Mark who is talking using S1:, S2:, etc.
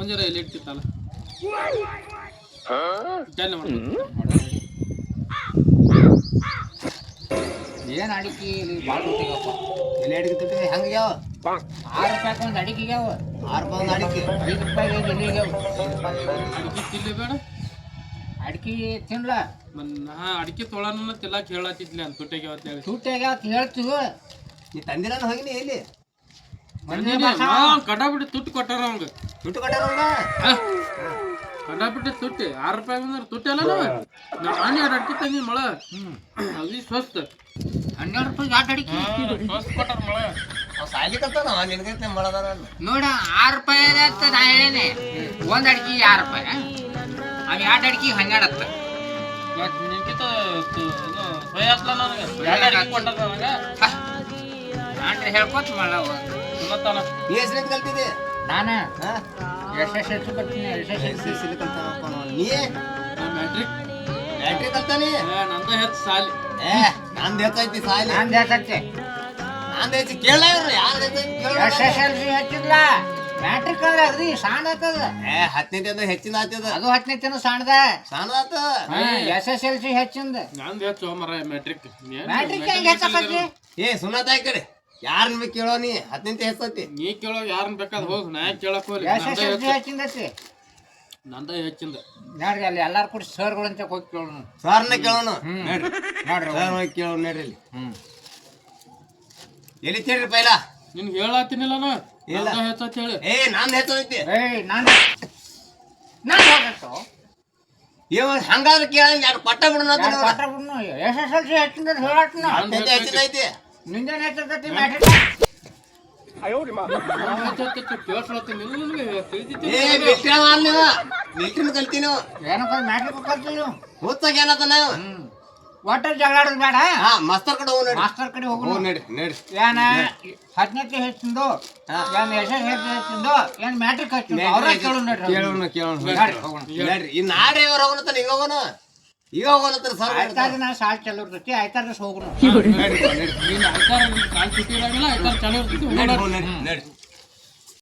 S1: ಒಂಜರ ಎಲ್ಲಿ ಇಡ್ತಿತ್ತಲ್ಲ
S2: ಏನ್ ಅಡಿಕೆ ಭಾಳ ಹುಟ್ಟಿಗಪ್ಪ ಎಲ್ಲಿ ಅಡಿಕೆ ಹಂಗ್ಯಾವ 6 ರೂಪಾಯಿ ಒಂದು ಅಡಿಕೆಗ್ಯಾವ 6 ರೂಪಾಯಿ ಒಂದು ಅಡಿಕೆ 5 ರೂಪಾಯಿ ಎಲ್ಲಿಗ್ಯಾವ
S1: ಅಡಿಕೆ ತಿನ್ಲಿ ಬೇಡ
S2: ಅಡಿಕೆ ತಿನ್ಲ
S1: ನಾ ಅಡಿಕೆ ತೊಳನ ತಿಲ್ಲಕ್ ಹೇಳತ್ತಿದ್ಲಿ ಅಂತ ತುಟ್ಟಿಗೆ ಅವತ್ತು ಹೇಳಿ
S2: ತುಟ್ಟಿಗೆ ಅವತ್ತು ಹೇಳ್ತೀವಿ ನೀ ತಂದಿಲ್ಲ ಹೋಗಿನಿ ಎಲ್ಲಿ
S1: ಕಡಾಬಿಟ್ಟು ತುಟ್ಟು ಕೊಟ್ಟಾರ ಅವಂಗ
S2: ತುಟ್ಟು ಕೊಟ್ಟಾರ
S1: ಕಡಾಬಿಟ್ಟು ತುಟ್ಟಿ 6 ರೂಪಾಯಿ ಬಂದ್ರೆ ತುಟ್ಟಿ ಅಲ್ಲ ನಾವು ನಾನೇ 2 ಅಡಿಕೆ ತಂದಿ ಮಳ ಅದು ಸ್ವಸ್ಥ
S2: 12 ರೂಪಾಯಿ ಯಾಕೆ ಅಡಿಕೆ
S1: ಸ್ವಸ್ಥ ಕೊಟ್ಟಾರ ಮಳ
S2: ಸಾಲಿ ಕಲ್ತಾನ ನಿನಗೈತೆ ಮಾಡದಾರ ನೋಡ 6 ರೂಪಾಯಿ ಅಂತ ನಾ ಹೇಳೇನೆ ಒಂದು ಅಡಿಕೆ 6 ರೂಪಾಯಿ ಅವ್ 2 ಅಡಿಕೆ 12 ಹತ್ತ
S1: ನಿನ್ಕಿತ ಸೊಯ್ ಹತ್ಲ ನನಗೆ 2 ಅಡಿಕೆ ಕೊಟ್ಟಾರ ನನಗೆ
S2: ನಾನು ಹೇಳ್ಕೊತ ಮಾಡವ
S1: ಮತ್ತಾನ
S2: ನೀ ಹೆಸರು ಕಲ್ತಿದ್ದೆ ನಾನು ಎಸ್ ಬರ್ತೀನಿ ಎಸ್ ಕಲ್ತಾನಪ್ಪ ನೀ ಮ್ಯಾಟ್ರಿಕ್ ಕಲ್ತಾನೆ
S1: ನಂದ ಹೆಚ್ಚು ಸಾಲಿ
S2: ನಂದು ಹೆಚ್ಚೈತಿ ಸಾಲಿ ನಂದು ಹೆಚ್ಚೈತಿ ನಂದು ಹೆಚ್ಚು ಕೇಳ SSLC ಹೆಚ್ಚಿದ್ಲ ಮ್ಯಾಟ್ರಿಕ್ ಅಂದ್ರೆ ಅಗ್ದಿ ಸಣ್ಣ ಆತದ 10ನೇ ಹೆಚ್ಚಿನ ಆತದ ಅದು 10ನೇ ಸಣ್ಣದ ಆತ SSLC ಹೆಚ್ಚಿಂದ
S1: ನಂದು ಹೆಚ್ಚು ಮರ ಮ್ಯಾಟ್ರಿಕ್
S2: ಹೆಂಗೆ ಹೆಚ್ಚಾಕತಿ ಸುನಾತ ಈ ಕಡೆ ಯಾರ ನಿಮಗೆ ಕೇಳೋ ನೀ 10ನೇ ಹೆಚ್ಚತಿ
S1: ನೀ ಕೇಳೋ ಯಾರನ್ನ ಬೇಕಾದ್ ಹೋಗ್ ನಾ ಕೇಳಕ್ ಹೋಗ್ಲಿ
S2: ಹೆಚ್ಚಿಂದತಿ
S1: ನಂದ ಹೆಚ್ಚಿಂದ
S2: ನೋಡ್ರಿ ಅಲ್ಲಿ ಎಲ್ಲಾರು ಕೂಡ ಸರ್ಗಳು ಅಂತ ಹೋಗಿ ಕೇಳೋಣ ಸರ್ನ ಕೇಳೋಣ ನೋಡ್ರಿ ಸರ್ ಹೋಗಿ ಕೇಳೋಣ ನೋಡ್ರಿ ಇಲ್ಲಿ ಎಲ್ಲಿ ತೇಳ್ರಿ ಪೈಲ
S1: ನಿನ್ಗೆ ಹೇಳತ್ತೀನಿಲ್ಲ ನಾ ಹೆಚ್ಚತ್ ಹೇಳಿ
S2: ನಾನು ಹೆಚ್ಚೈತಿ ನಾನು ಹಂಗಾದ್ರೆ ಕೇಳ ಯಾರು ಪಟ್ಟ ಬಿಡೋಣ SSLC ಹೆಚ್ಚಿಂದ ಹೆಚ್ಚಿನೈತಿ ನಿಂದೇನು ಹೆಚ್ಚೈತಿ ಮ್ಯಾಟ್ರಿಕ್ ಕಲ್ತೀನಿ ಏನಪ್ಪ ಮ್ಯಾಟ್ರಿಕ್ ಕಲ್ತೀವಿ ಓದ್ತಾಗ ಏನತ್ತ ನಾವು ಒಟ್ಟ ಜಗಳಾಡೋದು ಬೇಡ ಮಾಸ್ತರ್ ಕಡೆ ಹೋಗಿ ಮಾಸ್ತರ್ ಕಡೆ ಹೋಗಿ ನಡಿ ಏನ 10ನೇ ಹೆಚ್ಚಿಂದು ಏನ್ SSLC ಹೆಚ್ಚಿಂದು ಏನ್ ಮ್ಯಾಟ್ರಿಕ್ ಹೆಚ್ಚಿಂದು ಅವ್ರ ಕೇಳೋಣ ಈ ನಾಡ್ರಿ ಅವ್ರ ಹೋಗೋಣ ಈಗ ಹೋಗೋಣ ಈಗ ಹೋಗೋಣ ಸರ್ ಆಯ್ತಾರ ನಾ ಸಾಲ್ ಚಲೋ ಇರ್ತೈತಿ ಆಯ್ತಾರ ಹೋಗೋಣ
S1: ನೀನು ಆಯ್ತಾರ ಕಾಲ್ ಸುಟ್ಟಿ ಇರಾಗಿಲ್ಲ ಆಯ್ತಾರ ಚಲೋ ಇರ್ತೈತಿ
S2: ನಡಿ